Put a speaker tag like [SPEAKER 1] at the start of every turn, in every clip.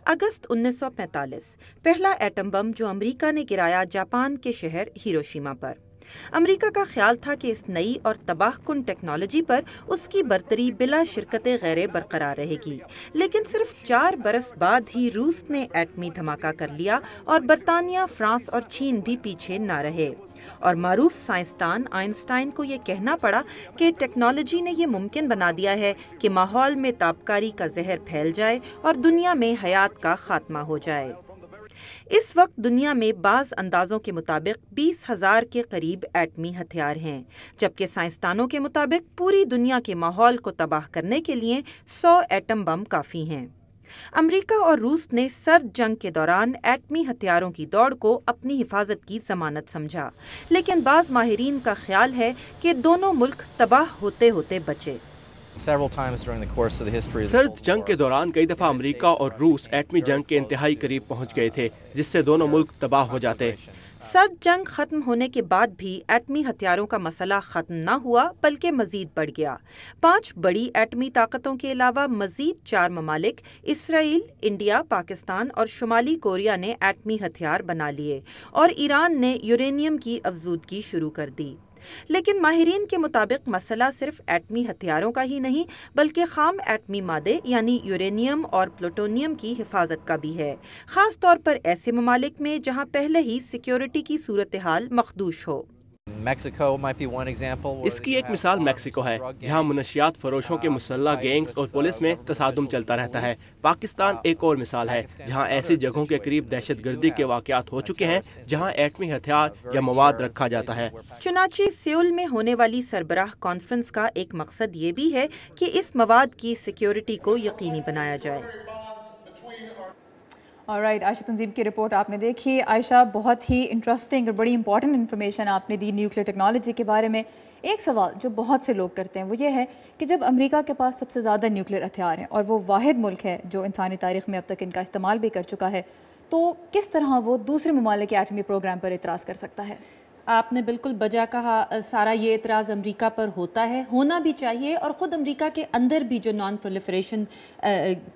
[SPEAKER 1] اگست 1945 پہلا atom bomb جو امریکہ نے گرایا جاپان کے شہر ہیروشیما پر۔ امریکہ کا خیال تھا کہ اس نئی اور تباہ کن ٹیکنالوجی پر اس کی برتری بلا شرکت غیر برقرار رہے گی، لیکن صرف 4 برس بعد ہی روس نے ایٹمی دھماکہ کر لیا اور برطانیہ، فرانس اور چین بھی پیچھے نہ رہے، اور معروف سائنسدان آئنسٹائن کو یہ کہنا پڑا کہ ٹیکنالوجی نے یہ ممکن بنا دیا ہے کہ ماحول میں تابکاری کا زہر پھیل جائے اور دنیا میں حیات کا خاتمہ ہو جائے۔ اس وقت دنیا میں بعض اندازوں کے مطابق 20,000 کے قریب ایٹمی ہتھیار ہیں، جبکہ سائنسدانوں کے مطابق پوری دنیا کے ماحول کو تباہ کرنے کے لیے 100 ایٹم بم کافی ہیں۔ امریکہ اور روس نے سرد جنگ کے دوران ایٹمی ہتھیاروں کی دوڑ کو اپنی حفاظت کی ضمانت سمجھا، لیکن بعض ماہرین کا خیال ہے کہ دونوں ملک تباہ ہوتے ہوتے بچے۔
[SPEAKER 2] سرد جنگ کے دوران کئی دفعہ امریکہ اور روس ایٹمی جنگ کے انتہائی قریب پہنچ گئے تھے، جس سے دونوں ملک تباہ ہو جاتے۔
[SPEAKER 1] سرد جنگ ختم ہونے کے بعد بھی ایٹمی ہتھیاروں کا مسئلہ ختم نہ ہوا بلکہ مزید بڑھ گیا۔ 5 بڑی ایٹمی طاقتوں کے علاوہ مزید 4 ممالک اسرائیل، انڈیا، پاکستان اور شمالی کوریا نے ایٹمی ہتھیار بنا لیے، اور ایران نے یورینیم کی افزودگی شروع کر دی۔ لیکن ماہرین کے مطابق مسئلہ صرف ایٹمی ہتھیاروں کا ہی نہیں بلکہ خام ایٹمی مادے یعنی یورینیم اور پلوٹونیم کی حفاظت کا بھی ہے، خاص طور پر ایسے ممالک میں جہاں پہلے ہی سیکیورٹی کی صورتحال مخدوش ہو۔
[SPEAKER 2] اس کی ایک مثال میکسیکو ہے، جہاں منشیات فروشوں کے مسلح گینگز اور پولیس میں تصادم چلتا رہتا ہے۔ پاکستان ایک اور مثال ہے، جہاں ایسی جگہوں کے قریب دہشت گردی کے واقعات ہو چکے ہیں جہاں ایٹمی ہتھیار یا مواد رکھا جاتا ہے۔
[SPEAKER 1] چنانچہ سیول میں ہونے والی سربراہ کانفرنس کا ایک مقصد یہ بھی ہے کہ اس مواد کی سیکیورٹی کو یقینی بنایا جائے۔
[SPEAKER 3] آلرائٹ، عائشہ تنظیم کی رپورٹ آپ نے دیکھی۔ عائشہ، بہت ہی انٹرسٹنگ اور بڑی امپورٹنٹ انفارمیشن آپ نے دی نیوکلیئر ٹیکنالوجی کے بارے میں۔ ایک سوال جو بہت سے لوگ کرتے ہیں وہ یہ ہے کہ جب امریکہ کے پاس سب سے زیادہ نیوکلیئر ہتھیار ہیں اور وہ واحد ملک ہے جو انسانی تاریخ میں اب تک ان کا استعمال بھی کر چکا ہے، تو کس طرح وہ دوسرے ممالک کے ایٹمی پروگرام پر اعتراض کر سکتا ہے؟
[SPEAKER 4] آپ نے بالکل بجا کہا، سارا یہ اعتراض امریکہ پر ہوتا ہے، ہونا بھی چاہیے، اور خود امریکہ کے اندر بھی جو نان پرولیفریشن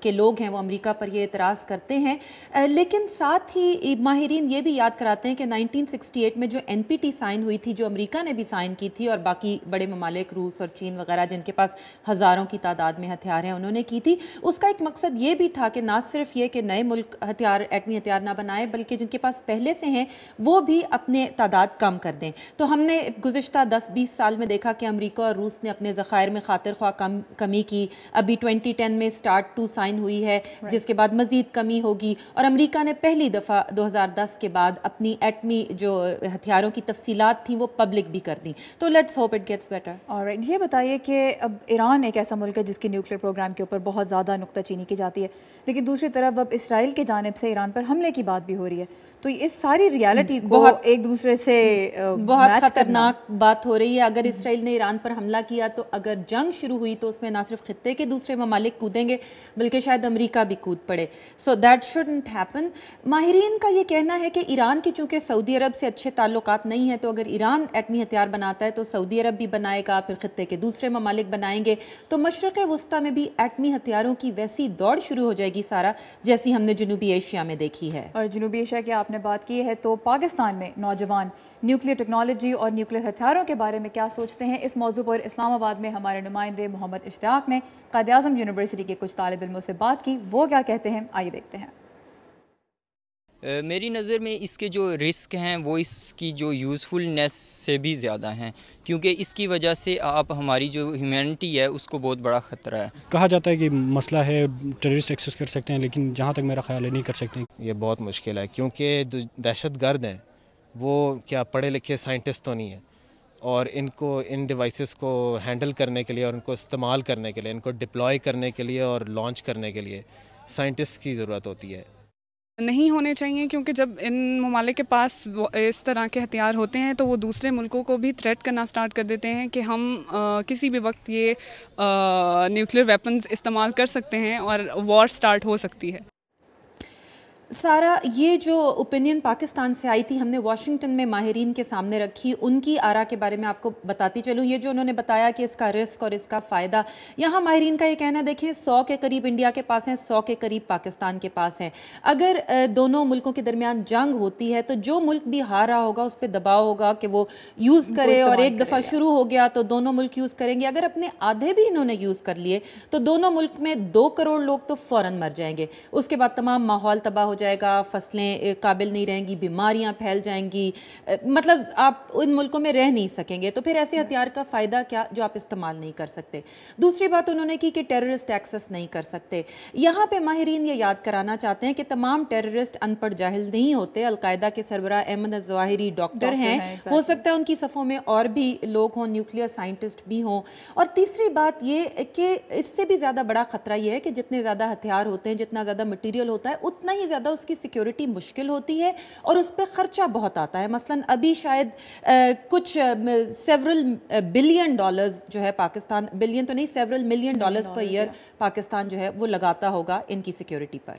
[SPEAKER 4] کے لوگ ہیں وہ امریکہ پر یہ اعتراض کرتے ہیں۔ لیکن ساتھ ہی ماہرین یہ بھی یاد کراتے ہیں کہ 1968 میں جو NPT سائن ہوئی تھی، جو امریکہ نے بھی سائن کی تھی اور باقی بڑے ممالک روس اور چین وغیرہ جن کے پاس ہزاروں کی تعداد میں ہتھیار ہیں انہوں نے کی تھی، اس کا ایک مقصد یہ بھی تھا کہ نہ صرف یہ کہ نئے ملک ایٹمی ہتھیار نہ بنائے بلکہ جن کے پاس پہلے سے ہیں وہ بھی اپنے تعداد کم کر دیں۔ تو ہم نے گزشتہ 10-20 سال میں دیکھا کہ امریکہ اور روس نے اپنے ذخائر میں خاطر خواہ کمی کی۔ ابھی 2010 میں START 2 سائن ہوئی ہے، جس کے بعد مزید کمی ہوگی، اور امریکہ نے پہلی دفعہ 2010 کے بعد اپنی ایٹمی جو ہتھیاروں کی تفصیلات تھیں وہ پبلک بھی کر دیں۔ تو let's hope it gets better.
[SPEAKER 3] All right, یہ بتائیے کہ اب ایران ایک ایسا ملک ہے جس کے نیوکلیئر پروگرام کے اوپر بہت زیادہ نکتہ چینی کی جاتی ہے، لیکن دوسری طرف اب اسرائیل کی جانب سے ایران پر حملے کی بات بھی ہو رہی ہے، تو اس ساری ریالٹی کو ایک دوسرے سے
[SPEAKER 4] بہت خطرناک بات ہو رہی ہے۔ اگر اسرائیل نے ایران پر حملہ کیا تو اگر جنگ شروع ہوئی تو اس میں نہ صرف خطے کے دوسرے ممالک کودیں گے بلکہ شاید امریکہ بھی کود پڑے۔ So that shouldn't happen. ماہرین کا یہ کہنا ہے کہ ایران کی چونکہ سعودی عرب سے اچھے تعلقات نہیں ہیں، تو اگر ایران ایٹمی ہتھیار بناتا ہے تو سعودی عرب بھی بنائے گا، پھر خطے کے دوسرے ممالک بنائیں گے، تو مشرق وسطیٰ میں بھی ایٹمی ہتھیاروں کی ویسی دوڑ شروع ہو جائے گی سارا، جیسی ہم نے جنوبی ایشیا میں دیکھی ہے۔
[SPEAKER 3] اور جنوبی ایشیا کی آپ نے بات کی ہے، تو پاکستان میں نوجوان نیوکلیئر ٹیکنالوجی اور نیوکلیئر ہتھیاروں کے بارے میں کیا سوچتے ہیں؟ اس موضوع پر اسلام آباد میں ہمارے نمائندے محمد اشتیاق نے قائد اعظم یونیورسٹی کے کچھ طالب علموں سے بات کی، وہ کیا کہتے ہیں آئیے دیکھتے ہیں۔
[SPEAKER 5] میری نظر میں اس کے جو رسک ہیں وہ اس کی جو یوزفلنس سے بھی زیادہ ہیں، کیونکہ اس کی وجہ سے آپ ہماری جو ہیومینٹی ہے اس کو بہت بڑا خطرہ ہے۔
[SPEAKER 6] کہا جاتا ہے کہ مسئلہ ہے ٹیررسٹ ایکسیس کر سکتے ہیں، لیکن جہاں تک میرا خیال ہے نہیں کر سکتے۔
[SPEAKER 7] یہ بہت مشکل ہے کیونکہ دہشت گرد ہیں وہ کیا پڑھے لکھے سائنٹسٹ تو نہیں ہیں، اور ان ڈیوائسز کو ہینڈل کرنے کے لیے اور ان کو استعمال کرنے کے لیے، ان کو ڈپلوائے کرنے کے لیے اور لانچ کرنے کے لیے سائنٹسٹ کی ضرورت ہوتی ہے۔
[SPEAKER 8] نہیں ہونے چاہیے، کیونکہ جب ان ممالک کے پاس اس طرح کے ہتھیار ہوتے ہیں تو وہ دوسرے ملکوں کو بھی تھریٹ کرنا سٹارٹ کر دیتے ہیں کہ ہم کسی بھی وقت یہ نیوکلیئر ویپنز استعمال کر سکتے ہیں اور وار سٹارٹ ہو سکتی ہے۔
[SPEAKER 4] سارا، یہ جو اوپینین پاکستان سے آئی تھی ہم نے واشنگٹن میں ماہرین کے سامنے رکھی، ان کی آرا کے بارے میں آپ کو بتاتی چلوں. یہ جو انہوں نے بتایا کہ اس کا رسک اور اس کا فائدہ، یہاں ماہرین کا یہ کہنا ہے دیکھیں 100 کے قریب انڈیا کے پاس ہیں، 100 کے قریب پاکستان کے پاس ہیں. اگر دونوں ملکوں کے درمیان جنگ ہوتی ہے تو جو ملک بھی ہار رہا ہوگا اس پہ دباؤ ہوگا کہ وہ یوز کرے، اور ایک دفعہ شروع ہو گیا تو دونوں ملک یوز کریں گے. اگر اپنے آدھے بھی انہوں نے یوز کر لیے تو دونوں ملک میں 2 کروڑ لوگ تو فوراً مر جائیں گے. اس کے بعد تمام ماحول تباہ ہو جائے گا، فصلیں قابل نہیں رہیں گی، بیماریاں پھیل جائیں گی، مطلب آپ ان ملکوں میں رہ نہیں سکیں گے. تو پھر ایسے ہتھیار کا فائدہ کیا جو آپ استعمال نہیں کر سکتے. دوسری بات انہوں نے کی کہ ٹیررسٹ ایکسس نہیں کر سکتے. یہاں پہ ماہرین یہ یاد کرانا چاہتے ہیں کہ تمام ٹیررسٹ ان پڑھ جاہل نہیں ہوتے. القاعدہ کے سربراہ ایمن الظواہری ڈاکٹر ہیں، ہو سکتا ہے ان کی صفوں میں اور بھی لوگ ہوں، نیوکلیئر سائنٹسٹ بھی ہوں. اور تیسری بات یہ کہ اس سے بھی زیادہ بڑا خطرہ یہ ہے کہ جتنے زیادہ ہتھیار ہوتے ہیں، جتنا زیادہ مٹیریل ہوتا ہے، اتنا ہی زیادہ اس کی سیکیورٹی مشکل ہوتی ہے اور اس پہ خرچہ بہت آتا ہے. مثلا ابھی شاید کچھ سیورل بلین ڈالرز جو ہے پاکستان، بلین تو نہیں، سیورل ملین ڈالرز پر ایئر پاکستان جو ہے وہ لگاتا ہوگا ان کی سیکیورٹی پر.